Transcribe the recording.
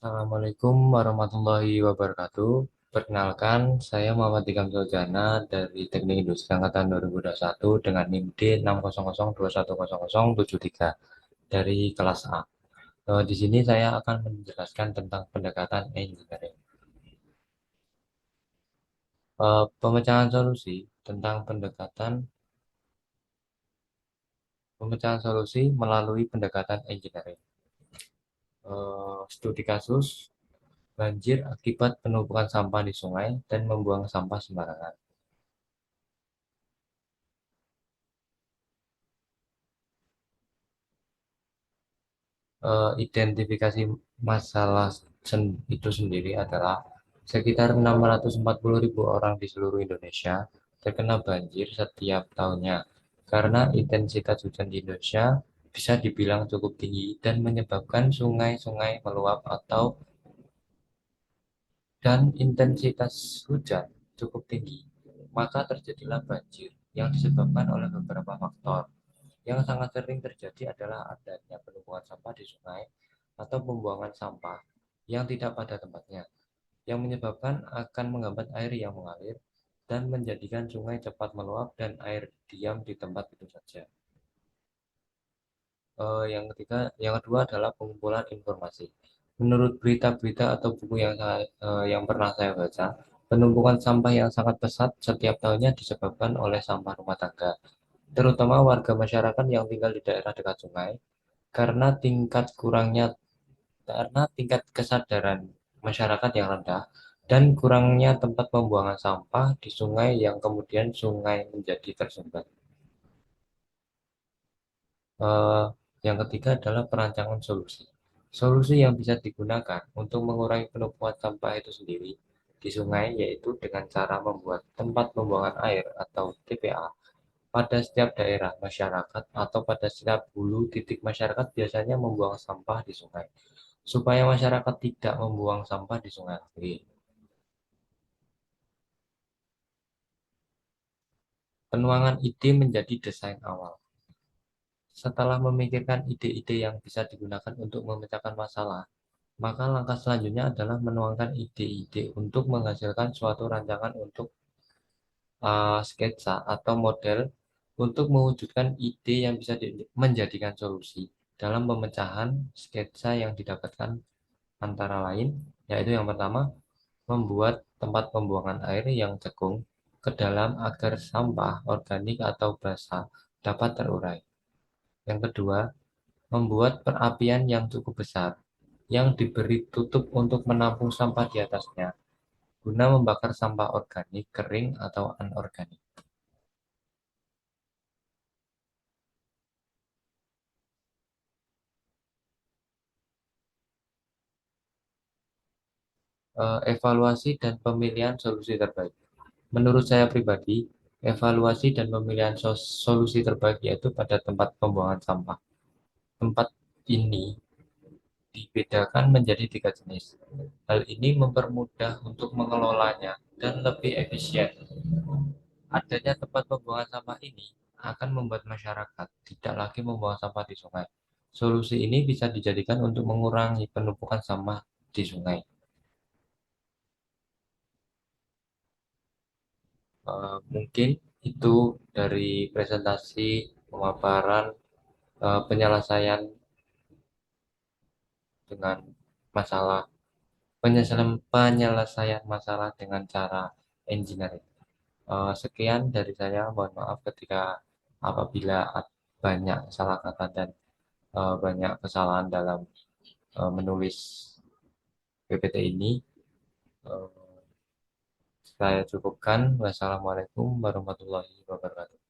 Assalamualaikum warahmatullahi wabarakatuh. Perkenalkan, saya Muhammad Ikam Suljana dari Teknik Industri Angkatan 2021 dengan NIM D600210073 dari kelas A. Di sini saya akan menjelaskan tentang pendekatan engineering. Pemecahan solusi tentang pemecahan solusi melalui pendekatan engineering. Studi kasus banjir akibat penumpukan sampah di sungai dan membuang sampah sembarangan. Identifikasi masalah itu sendiri adalah sekitar 640.000 orang di seluruh Indonesia terkena banjir setiap tahunnya karena intensitas hujan di Indonesia bisa dibilang cukup tinggi dan menyebabkan sungai-sungai meluap dan intensitas hujan cukup tinggi, maka terjadilah banjir yang disebabkan oleh beberapa faktor. Yang sangat sering terjadi adalah adanya penumpukan sampah di sungai atau pembuangan sampah yang tidak pada tempatnya, yang menyebabkan akan menghambat air yang mengalir dan menjadikan sungai cepat meluap dan air diam di tempat itu saja. Yang kedua adalah pengumpulan informasi. Menurut berita-berita atau buku yang pernah saya baca, penumpukan sampah yang sangat pesat setiap tahunnya disebabkan oleh sampah rumah tangga, terutama warga masyarakat yang tinggal di daerah dekat sungai, karena tingkat kesadaran masyarakat yang rendah dan kurangnya tempat pembuangan sampah di sungai yang kemudian sungai menjadi tersumbat. Eh, yang ketiga adalah perancangan solusi. Solusi yang bisa digunakan untuk mengurangi penumpukan sampah itu sendiri di sungai yaitu dengan cara membuat tempat pembuangan air atau TPA pada setiap daerah masyarakat atau pada setiap hulu titik masyarakat biasanya membuang sampah di sungai supaya masyarakat tidak membuang sampah di sungai lagi. Penuangan ide menjadi desain awal. Setelah memikirkan ide-ide yang bisa digunakan untuk memecahkan masalah, maka langkah selanjutnya adalah menuangkan ide-ide untuk menghasilkan suatu rancangan untuk sketsa atau model untuk mewujudkan ide yang bisa menjadikan solusi dalam pemecahan sketsa yang didapatkan antara lain, yaitu yang pertama, membuat tempat pembuangan air yang cekung ke dalam agar sampah organik atau basah dapat terurai. Yang kedua, membuat perapian yang cukup besar yang diberi tutup untuk menampung sampah di atasnya, guna membakar sampah organik, kering, atau anorganik. Evaluasi dan pemilihan solusi terbaik. Menurut saya pribadi, evaluasi dan pemilihan solusi terbaik yaitu pada tempat pembuangan sampah. Tempat ini dibedakan menjadi tiga jenis. Hal ini mempermudah untuk mengelolanya dan lebih efisien. Adanya tempat pembuangan sampah ini akan membuat masyarakat tidak lagi membuang sampah di sungai. Solusi ini bisa dijadikan untuk mengurangi penumpukan sampah di sungai. Mungkin itu dari presentasi pemaparan penyelesaian dengan masalah penyelesaian masalah dengan cara engineering. Sekian dari saya, mohon maaf ketika apabila banyak salah kata dan banyak kesalahan dalam menulis PPT ini. Eh, saya cukupkan. Wassalamualaikum warahmatullahi wabarakatuh.